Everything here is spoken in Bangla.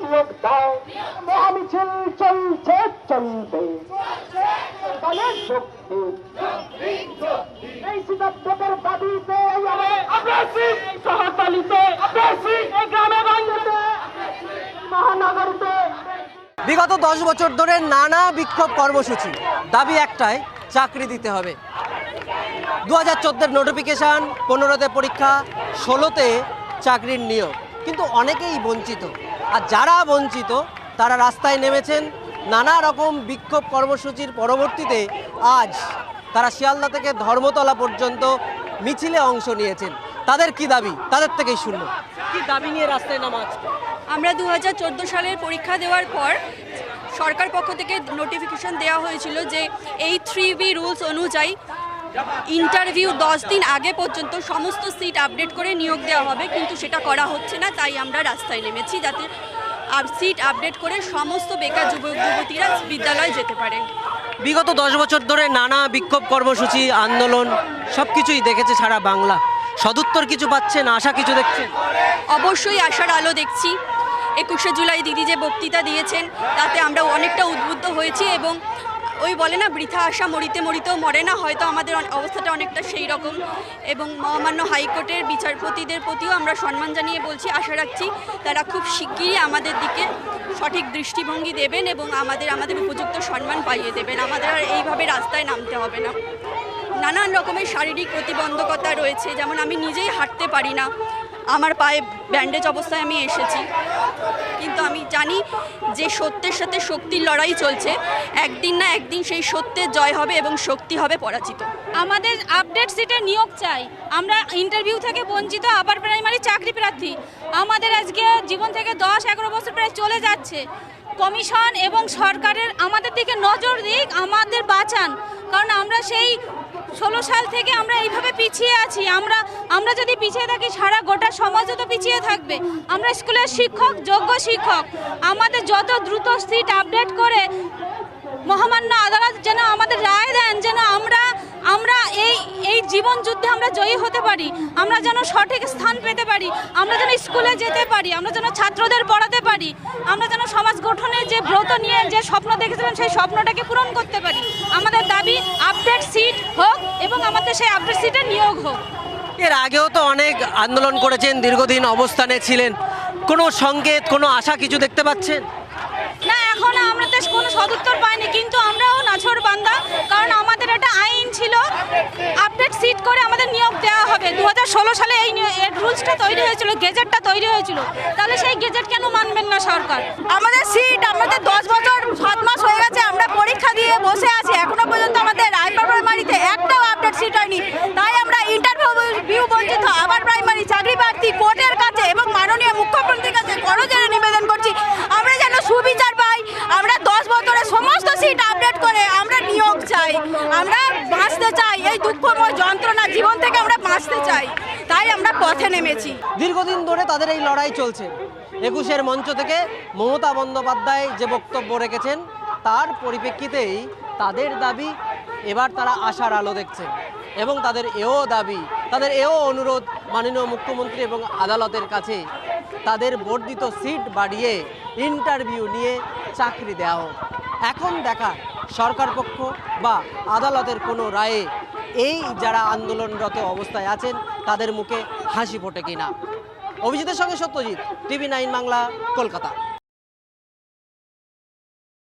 নিয়োগ দাও। মহামিছিল চলছে চলবে, দলের শক্তি এই সিদ্ধান্তের দাবিতে শহরতলিতে, গ্রামে গঞ্জে, মহানগরীতে বিগত 10 বছর ধরে নানা বিক্ষোভ কর্মসূচি, দাবি একটাই, চাকরি দিতে হবে। 2014 নোটিফিকেশান, 15তে পরীক্ষা, 16তে চাকরির নিয়োগ, কিন্তু অনেকেই বঞ্চিত। আর যারা বঞ্চিত তারা রাস্তায় নেমেছেন নানা রকম বিক্ষোভ কর্মসূচির পরবর্তীতে আজ তারা শিয়ালদা থেকে ধর্মতলা পর্যন্ত মিছিলে অংশ নিয়েছেন। তাদের কি দাবি, তাদের থেকেই শুনবো। কি দাবি নিয়ে রাস্তায় নামা আজকে? আমরা 2014 সালের পরীক্ষা দেওয়ার পর সরকার পক্ষ থেকে নোটিফিকেশন দেওয়া হয়েছিল যে এই 3B রুলস অনুযায়ী ইন্টারভিউ 10 দিন আগে পর্যন্ত সমস্ত সিট আপডেট করে নিয়োগ দেওয়া হবে, কিন্তু সেটা করা হচ্ছে না। তাই আমরা রাস্তায় নেমেছি যাতে সিট আপডেট করে সমস্ত বেকার যুবক যুবতীরা বিদ্যালয়ে যেতে পারে। বিগত 10 বছর ধরে নানা বিক্ষোভ কর্মসূচি, আন্দোলন সব কিছুই দেখেছে সারা বাংলা। সদুত্তর কিছু পাচ্ছেন, আশা কিছু দেখছেন? অবশ্যই আশার আলো দেখছি। 21শে জুলাই দিদি যে বক্তৃতা দিয়েছেন তাতে আমরা অনেকটা উদ্বুদ্ধ হয়েছি, এবং ওই বলে না, বৃথা আশা মরিতে মরিতেও মরে না, হয়তো আমাদের অবস্থাটা অনেকটা সেই রকম। এবং মহামান্য হাইকোর্টের বিচারপতিদের প্রতিও আমরা সম্মান জানিয়ে বলছি, আশা রাখছি তারা খুব শিগগিরই আমাদের দিকে সঠিক দৃষ্টিভঙ্গি দেবেন এবং আমাদের উপযুক্ত সম্মান পাইয়ে দেবেন। আমাদের আর এইভাবে রাস্তায় নামতে হবে না। নানান রকমের শারীরিক প্রতিবন্ধকতা রয়েছে, যেমন আমি নিজেই হাঁটতে পারি না, আমার পায়ে ব্যান্ডেজ অবস্থায় আমি এসেছি, কিন্তু আমি জানি যে সত্যের সাথে শক্তির লড়াই চলছে। একদিন না একদিন সেই সত্যের জয় হবে এবং শক্তি হবে পরাজিত। আমাদের আপডেট সিটে নিয়োগ চাই। আমরা ইন্টারভিউ থেকে বঞ্চিত আবার প্রাইমারি চাকরি প্রার্থী। আমাদের আজকে জীবন থেকে 10-11 বছর প্রায় চলে যাচ্ছে। কমিশন এবং সরকারের আমাদের দিকে নজর দিক, আমাদের বাঁচান, কারণ আমরা সেই 16 সাল থেকে আমরা এইভাবে পিছিয়ে আছি। আমরা যদি পিছিয়ে থাকি সারা গোটা সমাজও তো পিছিয়ে থাকবে। আমরা স্কুলের শিক্ষক, যোগ্য শিক্ষক, আমাদের যত দ্রুত সিট আপডেট করে মহামান্য আদালত যেন আমাদের রায় দেন, যেন আমরা এই জীবন যুদ্ধে আমরা জয়ী হতে পারি, আমরা যেন সঠিক স্থান পেতে পারি, আমরা যেন স্কুলে যেতে পারি, আমরা যেন ছাত্রদের পড়াতে পারি, আমরা যেন সমাজ গঠনের যে ব্রত নিয়ে যে স্বপ্ন দেখেছিলাম সেই স্বপ্নটাকে পূরণ করতে পারি। আমাদের দাবি আপডেট সিট হোক এবং আমাদের সেই আপডেট সিটে নিয়োগ হোক। এর আগেও তো অনেক আন্দোলন করেছেন, দীর্ঘদিন অবস্থানে ছিলেন, কোনো সংকেত, কোনো আশা কিছু দেখতে পাচ্ছেন? না, এখনো আমরা তো কোনো সদুত্তর পাইনি, কিন্তু আমরাও নাছোড় বান্দা, কারণ আমাদের একটা আইন ছিল আপডেট সিট করে আমাদের নিয়োগ দেওয়া হবে। 2016 সালে এই রুলসটা তৈরি হয়েছিল, গেজেটটা তৈরি হয়েছিল, তাহলে সেই গেজেট কেন মানবেন না সরকার? আমাদের সিট, আমাদের 10 বছর 7 মাস হয়ে গেছে আমরা পরীক্ষা দিয়ে বসে আছি, এখনো পর্যন্ত আমাদের রায়পুর প্রাইমারিতে একটাও আপডেট সিট হয়নি। তাই আমরা ইন্টারভিউ বঞ্চিত আবার প্রাইমারি চাকরি প্রার্থী কোর্টের কাছে এবং মাননীয় মুখ্যমন্ত্রীর কাছে করজোড়ে নিবেদন করছি, আমরা যেন সুবিচার পাই। আমরা 10 বছরে সমস্ত সিট আপডেট করে আমরা নিয়োগ চাই, আমরা বাঁচতে চাই, এই দুঃখময় যন্ত্রণা জীবন থেকে আমরা বাঁচতে চাই, তাই আমরা পথে নেমেছি। দীর্ঘদিন ধরে তাদের এই লড়াই চলছে। 21-এর মঞ্চ থেকে মমতা বন্দ্যোপাধ্যায় যে বক্তব্য রেখেছেন তার পরিপ্রেক্ষিতেই তাদের দাবি, এবার তারা আশার আলো দেখছেন, এবং তাদের এও দাবি, তাদের এও অনুরোধ মাননীয় মুখ্যমন্ত্রী এবং আদালতের কাছে তাদের বর্ধিত সিট বাড়িয়ে ইন্টারভিউ নিয়ে চাকরি দেওয়া হোক। এখন দেখা সরকার পক্ষ বা আদালতের কোনো রায়ে এই যারা আন্দোলনরত অবস্থায় আছেন তাদের মুখে হাসি ফোটে কিনা। অভিজিতের সঙ্গে সত্যজিৎ, TV9 বাংলা, কলকাতা।